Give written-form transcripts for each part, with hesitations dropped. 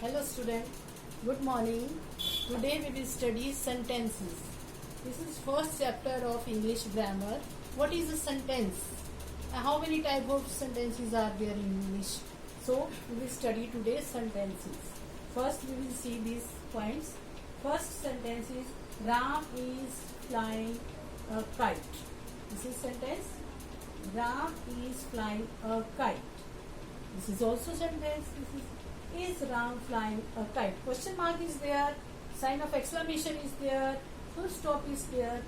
Hello student, good morning. Today we will study sentences. This is first chapter of English grammar. What is a sentence? How many type of sentences are there in English? So we will study today sentences. First we will see these points. First sentence is Ram is flying a kite. This is sentence. Ram is flying a kite. This is also sentence. Is Ram flying a kite? Question mark is there. Sign of exclamation is there. Full stop is there.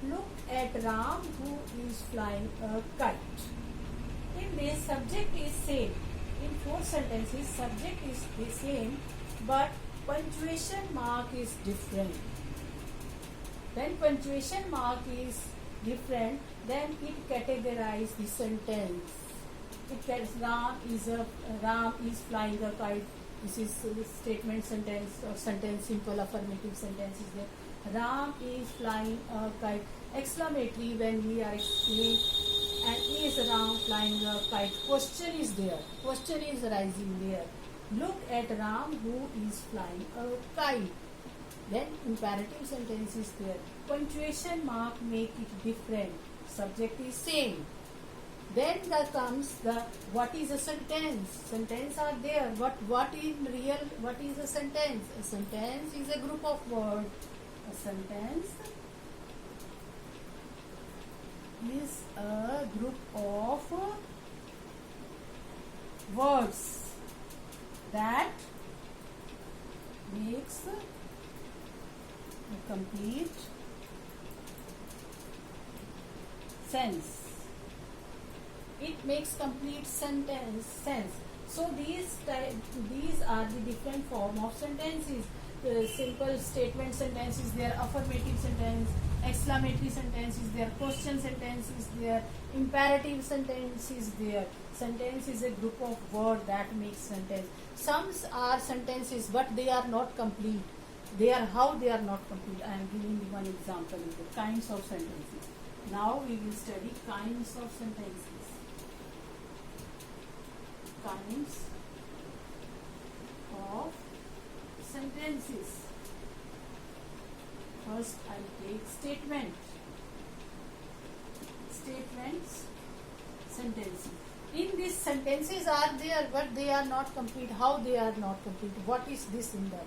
Look at Ram who is flying a kite. In this, subject is same. In four sentences, subject is the same, but punctuation mark is different. When punctuation mark is different, then it categorizes the sentence. It tells Ram is flying a kite. This is statement sentence or sentence, simple affirmative sentence is there. Ram is flying a kite. Exclamatory when we are explaining, and is Ram flying a kite? Question is there. Question is rising there. Look at Ram who is flying a kite. Then imperative sentence is there. Punctuation mark make it different. Subject is same. Then there comes the what is a sentence. Sentence are there. What is a sentence? A sentence is a group of words. A sentence is a group of words that makes a complete sense. It makes complete sense. So these are the different form of sentences. Simple statement sentence is there, affirmative sentence, exclamatory sentence is there, question sentence is there, imperative sentence is there. Sentence is a group of words that makes sentence. Some are sentences but they are not complete. They are not complete. I am giving you one example. The kinds of sentences. Now we will study kinds of sentences. Kinds of sentences. First I take statement. Statements, sentences. In these sentences are there but they are not complete. How they are not complete? What is this in that?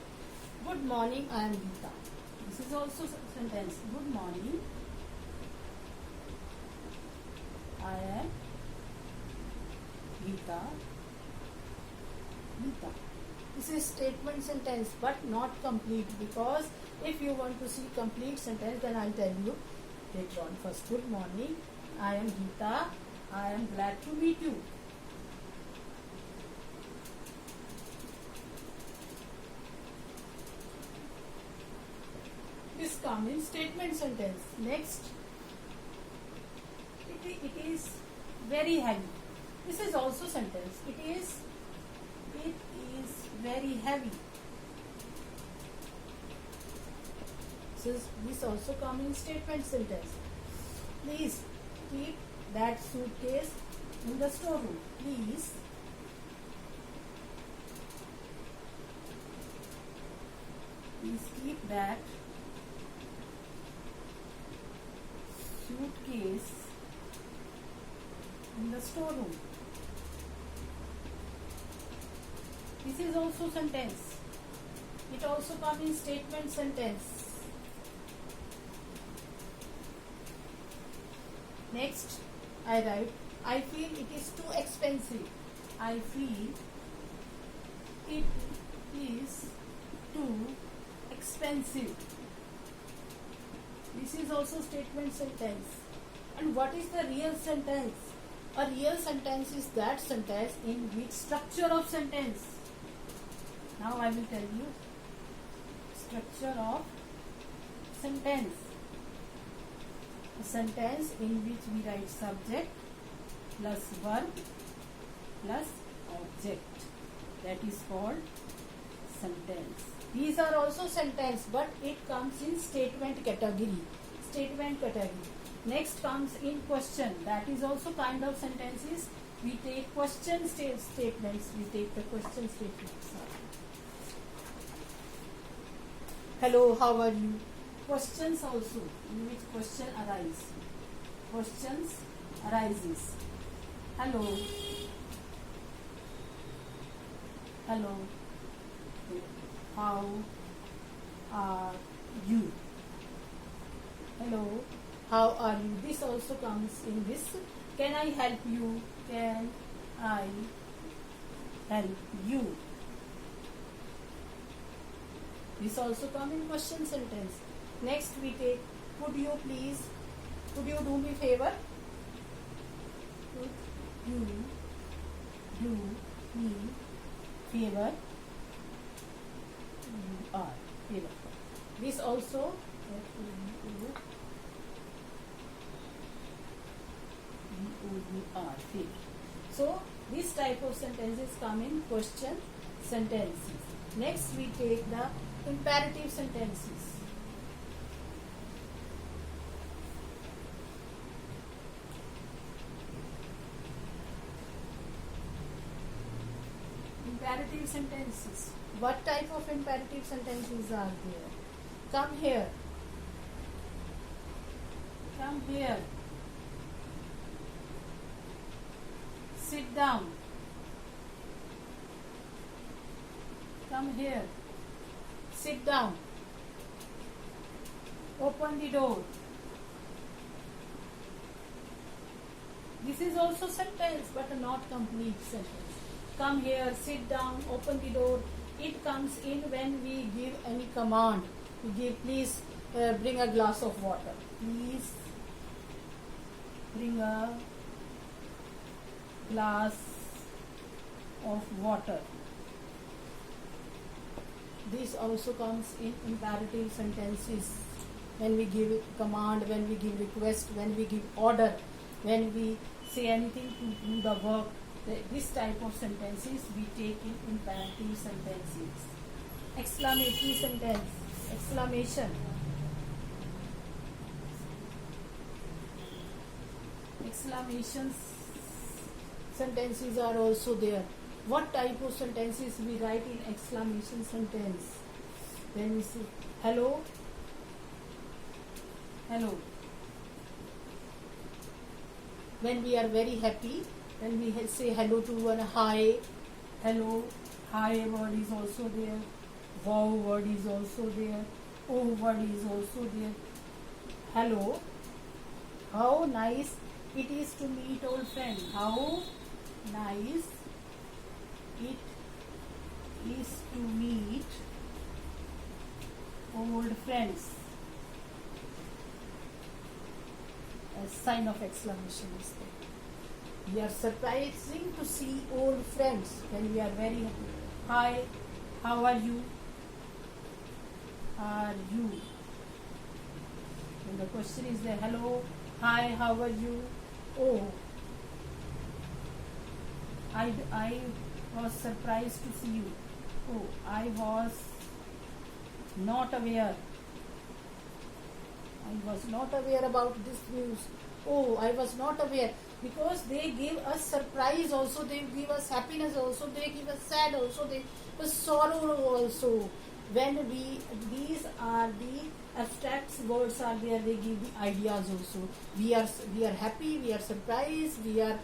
Good morning, I am Geeta. This is also a sentence. Good morning, I am Geeta. This is statement sentence but not complete, because if you want to see complete sentence then I'll tell you later on. First, good morning, I am Geeta. I am glad to meet you. This comes in statement sentence. Next, it is very heavy. This is also sentence. It is very heavy. This also comes in statement sentence. Please keep that suitcase in the storeroom. Please keep that suitcase in the storeroom. This is also sentence. It also comes in statement sentence. Next, I write, I feel it is too expensive. I feel it is too expensive. This is also statement sentence. And what is the real sentence? A real sentence is that sentence in which structure of sentence. Now I will tell you structure of sentence. A sentence in which we write subject plus verb plus object. That is called sentence. These are also sentence but it comes in statement category. Statement category. Next comes in question. That is also kind of sentences. We take question statements. We take the question statements. Hello, how are you? Questions also, in which question arise. Questions arises. Hello. Hello. How are you? Hello. How are you? This also comes in this. Can I help you? Can I help you? This also comes in question sentence. Next we take, could you please, could you do me favor? Could you do me favor? You are favor. This also, you are favor. So this type of sentences come in question sentences. Next we take the imperative sentences. Imperative sentences. What type of imperative sentences are there? Come here. Come here. Sit down. Come here. Sit down. Open the door. This is also sentence but not complete sentence. Come here, sit down, open the door. It comes in when we give any command. We give, please bring a glass of water. Please bring a glass of water. This also comes in imperative sentences. When we give command, when we give request, when we give order, when we say anything to do the work. This type of sentences we take in imperative sentences. Exclamatory sentence. Exclamation. Exclamations sentences are also there. What type of sentences we write in exclamation sentence? When we say hello, hello. When we are very happy, when we say hello to one, hi, hello, hi word is also there, wow word is also there, oh word is also there. Hello, how nice it is to meet old friend. How nice it is to meet old friends. A sign of exclamation is there. We are surprising to see old friends when we are very happy. Hi, how are you? Are you? When the question is there, hello, hi, how are you? Oh, I was surprised to see you. Oh, I was not aware. I was not aware about this news. Oh, I was not aware. Because they give us surprise also, they give us happiness also, they give us sad also, they give us sorrow also. When these are the abstract words are there, they give the ideas also. We are happy, we are surprised, we are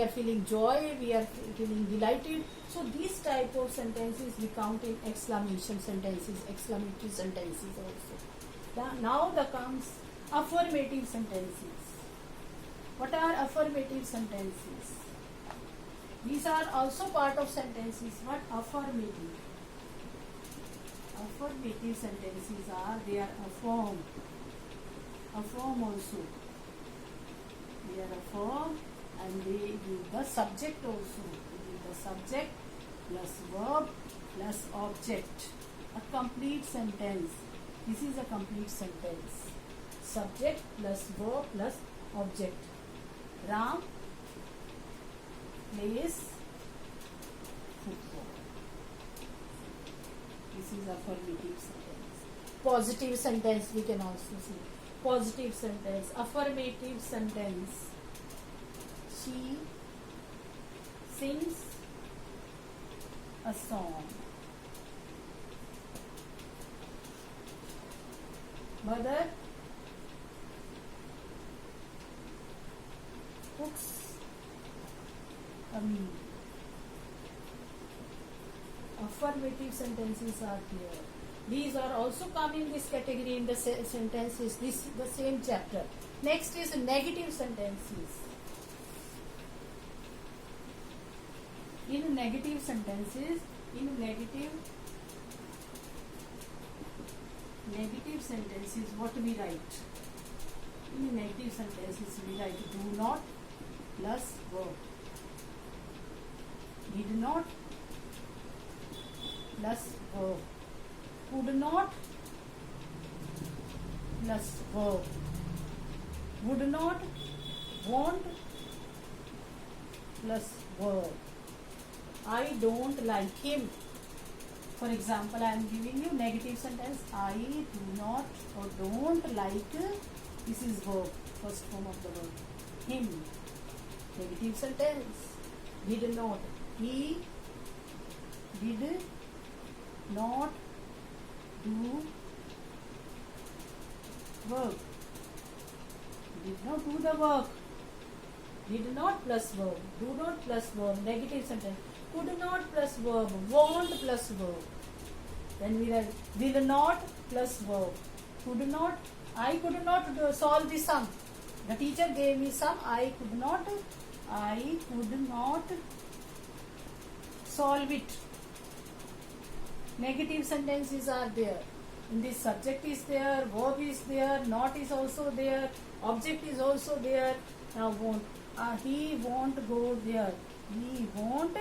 feeling joy, we are feeling delighted. So these type of sentences we count in exclamation sentences, exclamatory sentences also. Now there comes affirmative sentences. What are affirmative sentences? These are also part of sentences, but affirmative. Affirmative sentences are, they are affirm. Affirm also. They are affirm and they give the subject also. They give the subject plus verb plus object. A complete sentence. This is a complete sentence. Subject plus verb plus object. Ram plays football. This is affirmative sentence. Positive sentence we can also see. Positive sentence. Affirmative sentence. She sings a song. Mother cooks a meal. Affirmative sentences are here. These are also come in this category in the sentences, the same chapter. Next is negative sentences. In negative sentences, what we write? In negative sentences we write do not plus verb. Did not plus verb. Could not plus verb. Would not, won't plus verb. I don't like him. For example, I am giving you negative sentence. I do not or don't like, this is verb, first form of the verb, him. Negative sentence. Did not. He did not do work. Did not do the work. Did not plus verb. Do not plus verb. Negative sentence. Could not plus verb. Won't plus verb. Then we write will not plus verb. Could not. I could not solve the sum. The teacher gave me sum. I could not solve it. Negative sentences are there. In this, subject is there, verb is there, not is also there, object is also there. Now won't. He won't go there. He won't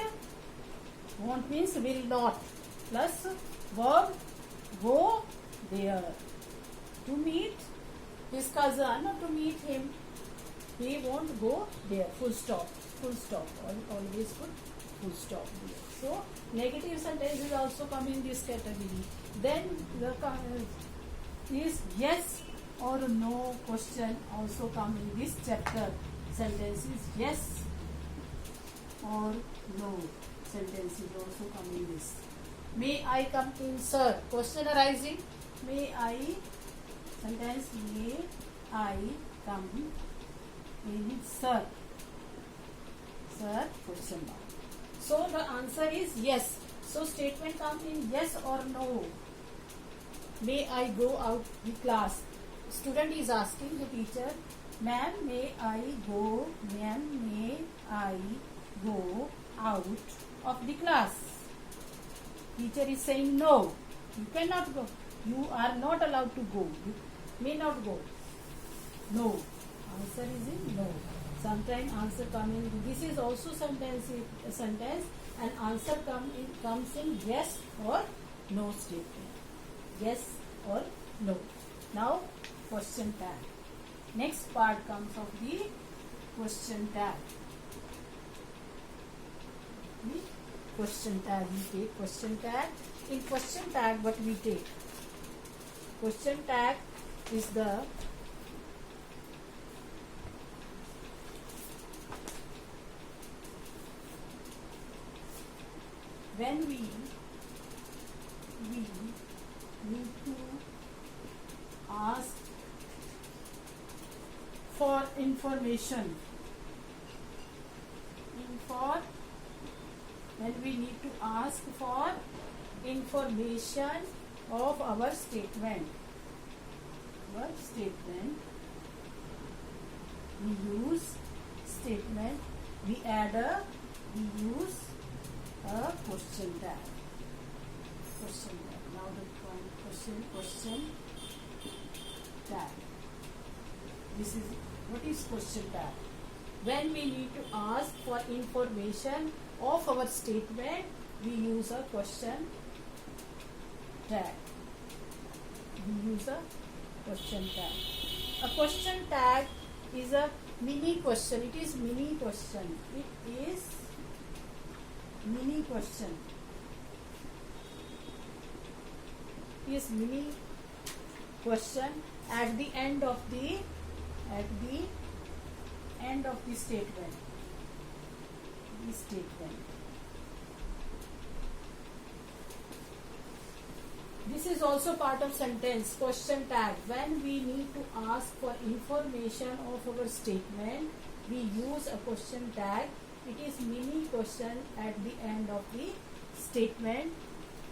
means will not. Plus verb go there. To meet his cousin, to meet him, he won't go there. Full stop. Full stop. Always put full stop there. So negative sentences also come in this category. Then the is yes or no question also come in this chapter. Sentences yes or no sentences also come in this. May I come in, sir? Question arising. May I, sentence may I come in, sir? Sir, question mark. So the answer is yes. So statement come in yes or no. May I go out the class? Student is asking the teacher, ma'am, may I go out of the class? Teacher is saying no. You cannot go. You are not allowed to go. You may not go. No. Answer is in no. Sometimes answer come in. This is also sentence and answer comes in yes or no statement. Yes or no. Now question tag. Next part comes of the question tag. The question tag, we take question tag. In question tag, what we take? Question tag is the when we need to ask for information. When we need to ask for information of our statement. We use statement. We use a question tag. Now the question tag. This is what is question tag. When we need to ask for information of our statement, we use a question tag. A question tag is a mini question. It is mini question. Mini question at the end of the statement. This is also part of sentence. Question tag. When we need to ask for information of our statement, we use a question tag. It is mini question at the end of the statement.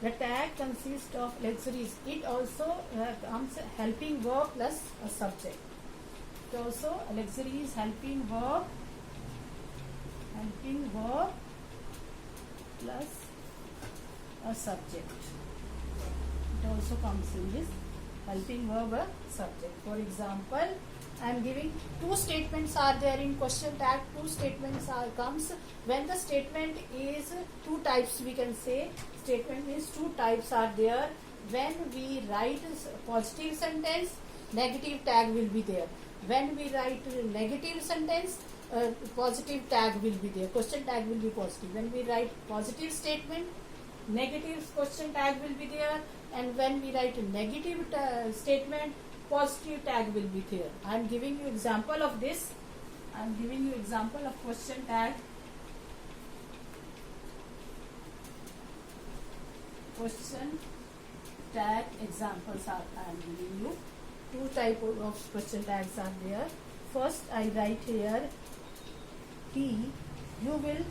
The tag consists of auxiliaries. It also comes helping verb plus a subject. It also auxiliaries helping verb plus a subject. It also comes in this helping verb a subject. For example, I am giving two statements are there in question tag. Two statements comes when the statement is two types. We can say statement means two types are there. When we write positive sentence, negative tag will be there. When we write negative sentence, positive tag will be there. Question tag will be positive. When we write positive statement, negative question tag will be there. And when we write a negative statement, positive tag will be there. I am giving you example of this. I am giving you example of question tag. Question tag examples are I am giving you. Two type of question tags are there. First, I write here he, you will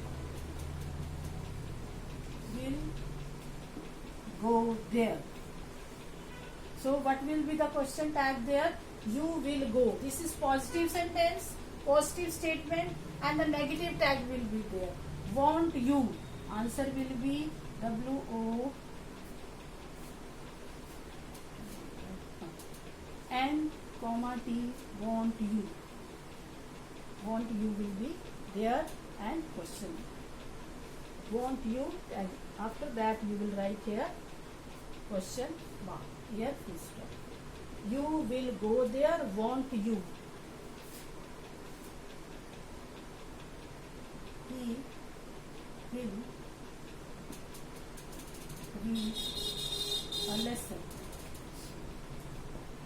go there. So what will be the question tag there? You will go. This is positive sentence, positive statement, and the negative tag will be there. Want you. Answer will be W-O N, T, want you. Want you will be there and question. Want you, and after that you will write here question mark. Here full stop. You will go there, want you. He will read a lesson.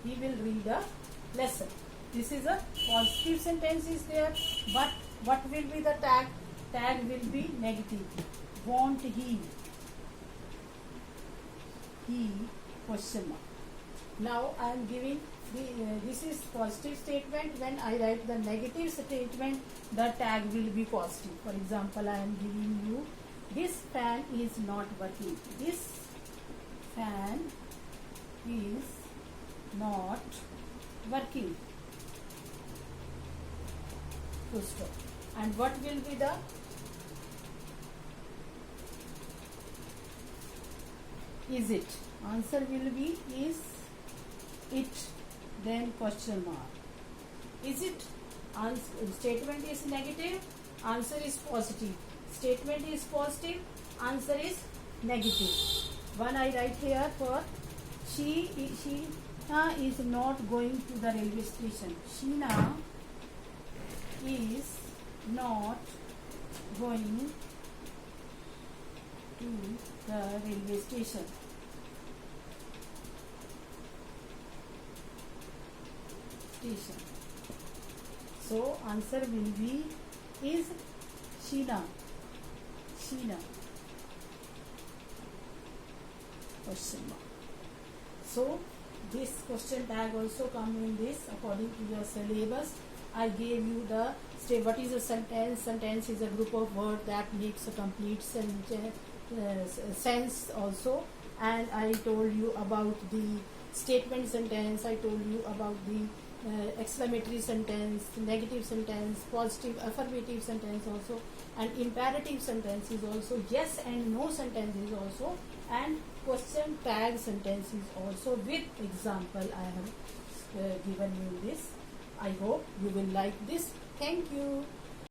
He will read a lesson. This is a positive sentence is there, but what will be the tag? Tag will be negative. Want he. He question mark. Now I am giving this is positive statement. When I write the negative statement, the tag will be positive. For example, I am giving you this fan is not working. This fan is not working. Full stop. And what will be the is it? Answer will be is it, then question mark. Is it? Statement is negative, answer is positive. Statement is positive, answer is negative. One I write here for she is not going to the railway station. Sheena is not going to the railway station. So answer will be is Sheena. Question mark. So this question tag also come in this according to your syllabus. I gave you the what is a sentence. Sentence is a group of words that makes a complete sense also. And I told you about the statement sentence. I told you about the exclamatory sentence, negative sentence, positive affirmative sentence also, and imperative sentence is also, yes and no sentence is also, and question tag sentence is also with example I have given you this. I hope you will like this. Thank you.